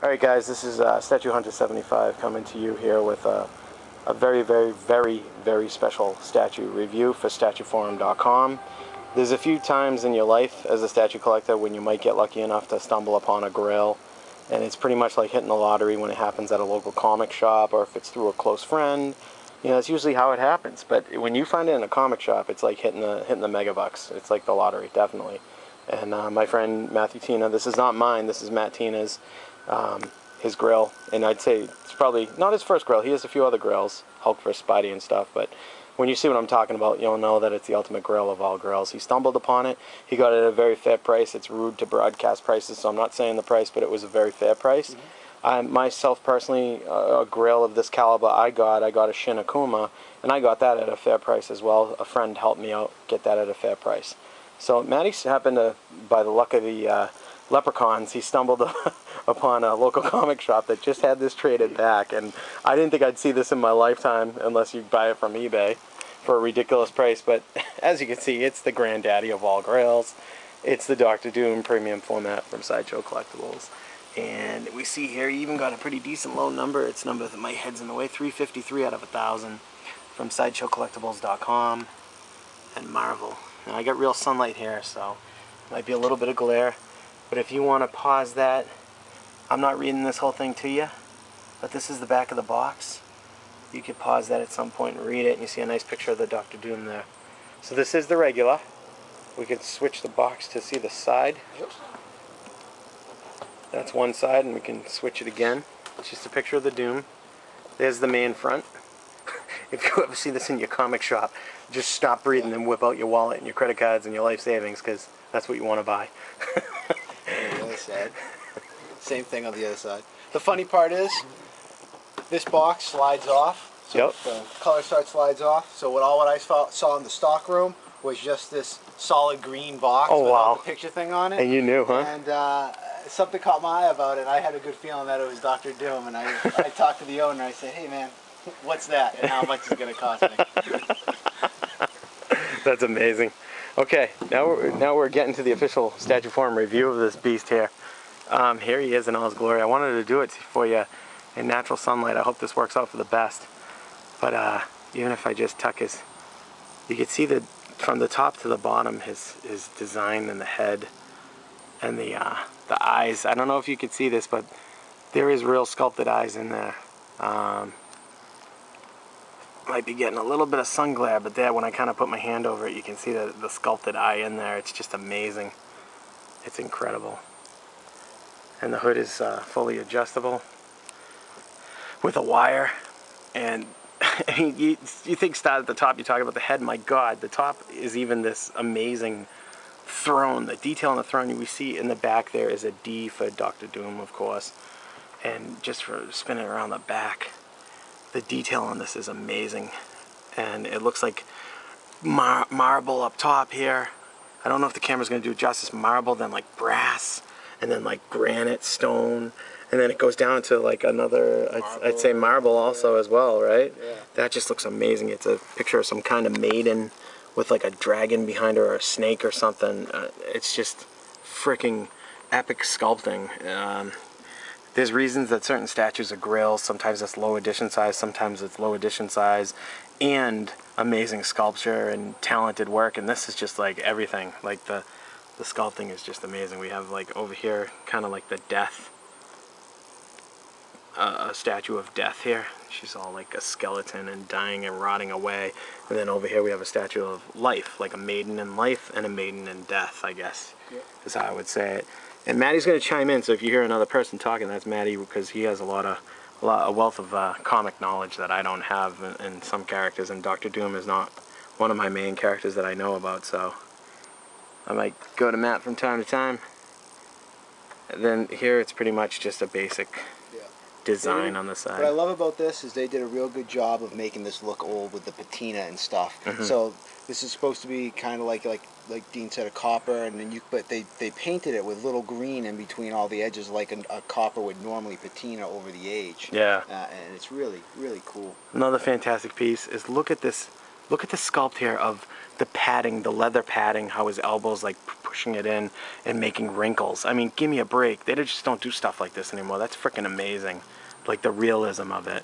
Alright guys, this is Statue Hunter 75 coming to you here with a very special statue review for StatueForum.com. There's a few times in your life as a statue collector when you might get lucky enough to stumble upon a Grail, and it's pretty much like hitting the lottery when it happens at a local comic shop or if it's through a close friend. You know, that's usually how it happens. But when you find it in a comic shop, it's like hitting the megabucks. It's like the lottery, definitely. And my friend Matthew Tina, this is not mine, this is Matt Tina's, his Grail, and I'd say it's probably not his first Grail. He has a few other Grails, Hulk vs. Spidey and stuff, but when you see what I'm talking about, you'll know that it's the ultimate Grail of all Grails. He stumbled upon it. He got it at a very fair price. It's rude to broadcast prices, so I'm not saying the price, but it was a very fair price. Myself personally, a Grail of this caliber I got a Shin Akuma, and I got that at a fair price as well. A friend helped me out get that at a fair price. So Matty happened to, by the luck of the leprechauns, he stumbled upon a local comic shop that just had this traded back, and I didn't think I'd see this in my lifetime unless you buy it from eBay for a ridiculous price. But as you can see, it's the granddaddy of all Grails. It's the Dr. Doom premium format from Sideshow Collectibles, and we see here he even got a pretty decent low number. It's number that my head's in the way, 353 out of 1,000 from SideshowCollectibles.com. and Marvel. Now I got real sunlight here, so might be a little bit of glare, but if you want to pause that, I'm not reading this whole thing to you, but this is the back of the box. You could pause that at some point and read it, and you see a nice picture of the Dr. Doom there. So this is the regular. We could switch the box to see the side. Yep. That's one side, and we can switch it again. It's just a picture of the Doom. There's the main front. If you ever see this in your comic shop, just stop reading and whip out your wallet and your credit cards and your life savings, because that's what you want to buy. On the other side. Same thing on the other side. The funny part is, this box slides off. So yep. The color chart slides off. So what I saw in the stock room was just this solid green box without the picture thing on it. And you knew, huh? And something caught my eye about it. I had a good feeling that it was Dr. Doom, and I talked to the owner. I said, "Hey man, what's that, and how much is it going to cost me?" That's amazing. Okay, now we're getting to the official Statue Forum review of this beast here. Here he is in all his glory. I wanted to do it for you in natural sunlight. I hope this works out for the best. But even if I just tuck his, you can see that from the top to the bottom, his design and the head and the eyes. I don't know if you could see this, but there is real sculpted eyes in there. Might be getting a little bit of sun glare, but there, when I kind of put my hand over it, you can see the sculpted eye in there. It's just amazing. It's incredible. And the hood is fully adjustable with a wire. And you think start at the top, you talk about the head. My God, the top is even this amazing throne. The detail on the throne we see in the back there is a D for Dr. Doom, of course. And just for spinning around the back, the detail on this is amazing, and it looks like marble up top here. I don't know if the camera's going to do justice. Marble, then like brass, and then like granite, stone, and then it goes down to like another, I'd say marble also as well, right? Yeah. That just looks amazing. It's a picture of some kind of maiden with like a dragon behind her or a snake or something. It's just freaking epic sculpting. There's reasons that certain statues are Grails. Sometimes it's low edition size, sometimes it's low edition size, and amazing sculpture and talented work. And this is just like everything. Like the sculpting is just amazing. We have like over here kind of like the death, a statue of death here. She's all like a skeleton and dying and rotting away. And then over here we have a statue of life, like a maiden in life and a maiden in death, I guess, is how I would say it. And Matty's going to chime in, so if you hear another person talking, that's Matty, because he has a wealth of comic knowledge that I don't have in some characters, and Dr. Doom is not one of my main characters that I know about, so I might go to Matt from time to time. And then here it's pretty much just a basic design on the side. What I love about this is they did a real good job of making this look old with the patina and stuff. So this is supposed to be kind of like Dean said, a copper, and then but they painted it with little green in between all the edges, like a copper would normally patina over the age. Yeah. And it's really cool. Another fantastic piece is look at this. Look at the sculpt here of the padding, the leather padding, how his elbows like pushing it in and making wrinkles. I mean, give me a break. They just don't do stuff like this anymore. That's freaking amazing. Like the realism of it.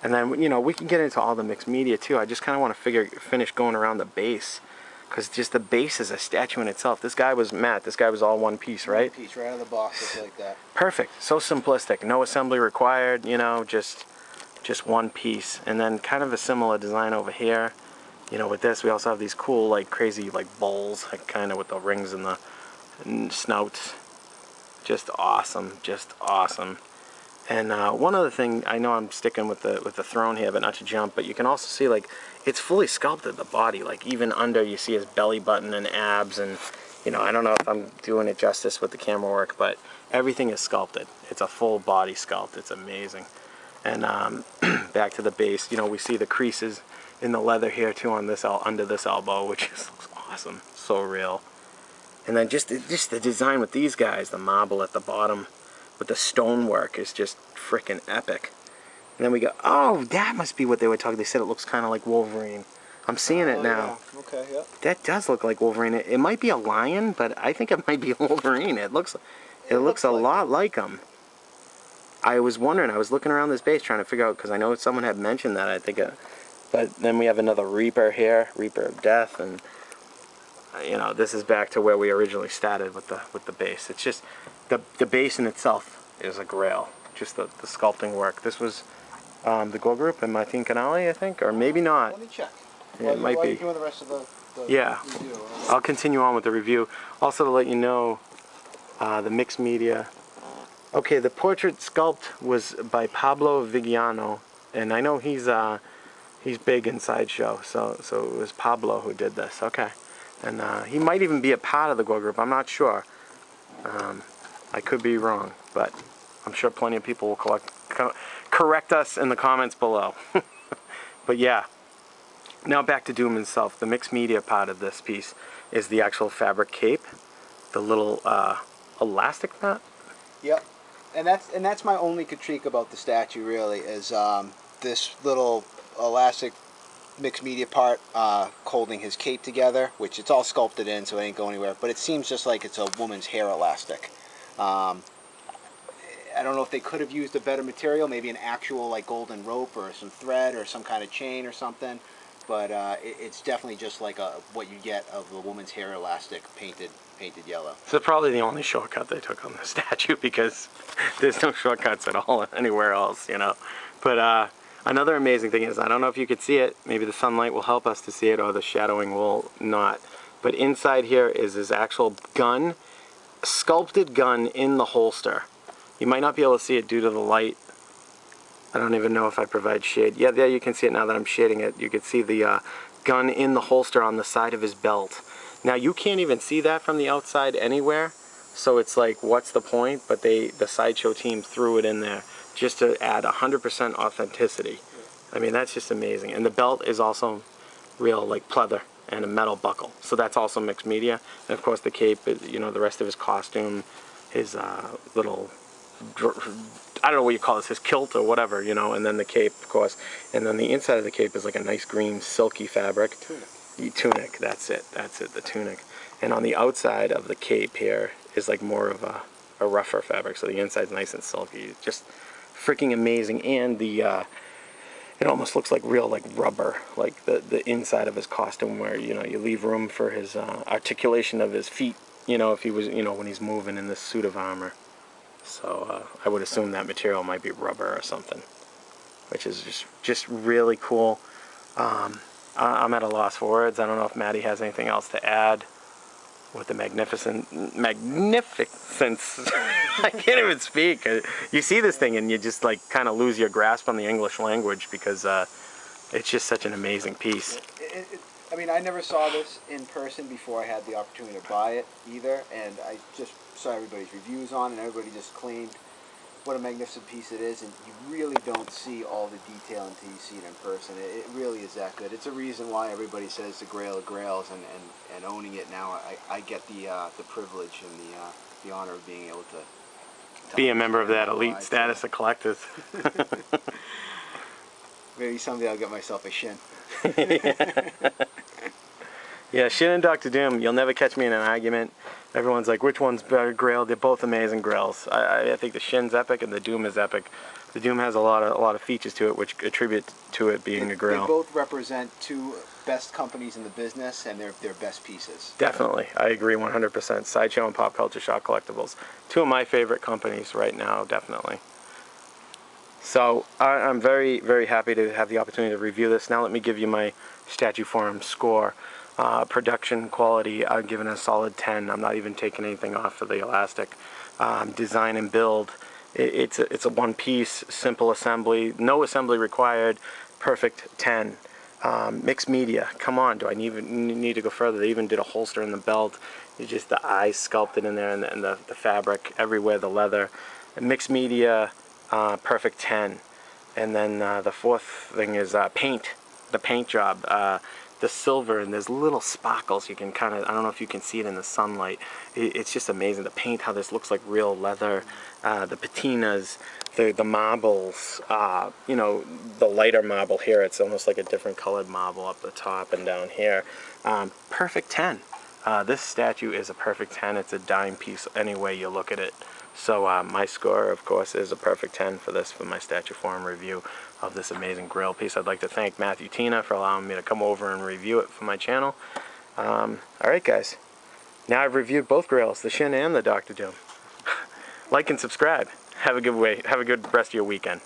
And then, you know, we can get into all the mixed media too. I just kind of want to finish going around the base. Because just the base is a statue in itself. This guy was Matt. This guy was all one piece, right? One piece, right out of the box, just like that. Perfect. So simplistic. No assembly required, you know, just one piece. And then kind of a similar design over here. You know, with this, we also have these cool, like, crazy, like, bowls, like, kind of with the rings and the snouts. Just awesome. Just awesome. And one other thing, I know I'm sticking with the throne here, but not to jump, but you can also see, like, it's fully sculpted, the body. Like, even under, you see his belly button and abs, and, you know, I don't know if I'm doing it justice with the camera work, but everything is sculpted. It's a full body sculpt. It's amazing. And back to the base, you know, we see the creases in the leather here, too, on this under this elbow, which just looks awesome. So real. And then just the design with these guys, the marble at the bottom, with the stonework is just freaking epic. And then we go, oh, that must be what they were talking. They said it looks kind of like Wolverine. I'm seeing it now. Yeah. Okay, yeah. That does look like Wolverine. It might be a lion, but I think it might be Wolverine. It looks a lot like him. I was wondering. I was looking around this base trying to figure out, because I know someone had mentioned that. I think, but then we have another Reaper here, Reaper of Death, and you know, this is back to where we originally started with the base. It's just the base in itself is a grail. Just the sculpting work. This was the Go Group and Martin Canale, I think, or maybe not. Let me check. Yeah, it might while be. You're doing the rest of the yeah. review. I'll continue on with the review. Also to let you know, the mixed media. Okay, the portrait sculpt was by Pablo Vigiano, and I know he's big in Sideshow, so it was Pablo who did this. Okay. And he might even be a part of the Go Group. I'm not sure. I could be wrong, but I'm sure plenty of people will correct us in the comments below. But yeah. Now back to Doom himself. The mixed media part of this piece is the actual fabric cape, the little elastic mat. Yep. And that's my only critique about the statue, really, is this little elastic mixed media part holding his cape together, which it's all sculpted in, so it ain't going anywhere, but it seems just like it's a woman's hair elastic. I don't know if they could have used a better material, maybe an actual like golden rope or some thread or some kind of chain or something, but it's definitely just like what you get of a woman's hair elastic painted yellow. So probably the only shortcut they took on the statue, because there's no shortcuts at all anywhere else, you know. But another amazing thing is, I don't know if you could see it, maybe the sunlight will help us to see it or the shadowing will not, but inside here is his actual gun, sculpted gun in the holster. You might not be able to see it due to the light. I don't even know if I provide shade. Yeah, there you can see it now that I'm shading it. You can see the gun in the holster on the side of his belt. Now you can't even see that from the outside anywhere, so it's like, what's the point? But the Sideshow team threw it in there just to add 100% authenticity. I mean, that's just amazing. And the belt is also real, like, pleather and a metal buckle. So that's also mixed media. And of course the cape, you know, the rest of his costume, his little, I don't know what you call this, his kilt or whatever, you know, and then the cape, of course. And then the inside of the cape is like a nice green silky fabric. Tunic, that's it, the tunic. And on the outside of the cape here is like more of a rougher fabric, so the inside's nice and silky. Just freaking amazing. And the it almost looks like real, like rubber, like the inside of his costume, where, you know, you leave room for his articulation of his feet, you know, if he was, you know, when he's moving in this suit of armor. So I would assume that material might be rubber or something, which is just really cool. I'm at a loss for words. I don't know if Maddie has anything else to add with the magnificence. I can't even speak. You see this thing and you just like kind of lose your grasp on the English language, because it's just such an amazing piece. I mean, I never saw this in person before I had the opportunity to buy it either, and I just saw everybody's reviews on it, and everybody just claimed what a magnificent piece it is, and you really don't see all the detail until you see it in person. It really is that good. It's a reason why everybody says the Grail of Grails, and owning it now, I get the privilege and the honor of being able to be a member of that elite status of collectors. Maybe someday I'll get myself a shin. Yeah, Shin and Dr. Doom, you'll never catch me in an argument. Everyone's like, which one's better Grail? They're both amazing Grails. I think the Shin's epic and the Doom is epic. The Doom has a lot of features to it which attribute to it being a Grail. They both represent two best companies in the business and they're best pieces. Definitely, I agree 100%. Sideshow and Pop Culture Shock Collectibles. Two of my favorite companies right now, definitely. So I'm very, very happy to have the opportunity to review this. Now let me give you my Statue Forum score. Production quality, I'm giving a solid 10. I'm not even taking anything off for the elastic. Design and build, it's a one-piece, simple assembly, no assembly required, perfect 10. Mixed media, come on, do I need to go further? They even did a holster in the belt. It's just the eyes sculpted in there, and the fabric everywhere, the leather. Mixed media, perfect 10. And then the fourth thing is paint, the paint job. The silver, and there's little sparkles. You can kind of, I don't know if you can see it in the sunlight. It's just amazing. The paint, how this looks like real leather. The patinas, the marbles, you know, the lighter marble here, it's almost like a different colored marble up the top and down here. Perfect 10. This statue is a perfect 10. It's a dime piece any way you look at it. So my score, of course, is a perfect 10 for this, for my Statue Forum review of this amazing Grail piece. I'd like to thank Matthew Tina for allowing me to come over and review it for my channel. Alright guys, now I've reviewed both Grails, the Shin and the Dr. Doom. Like and subscribe. Have a good rest of your weekend.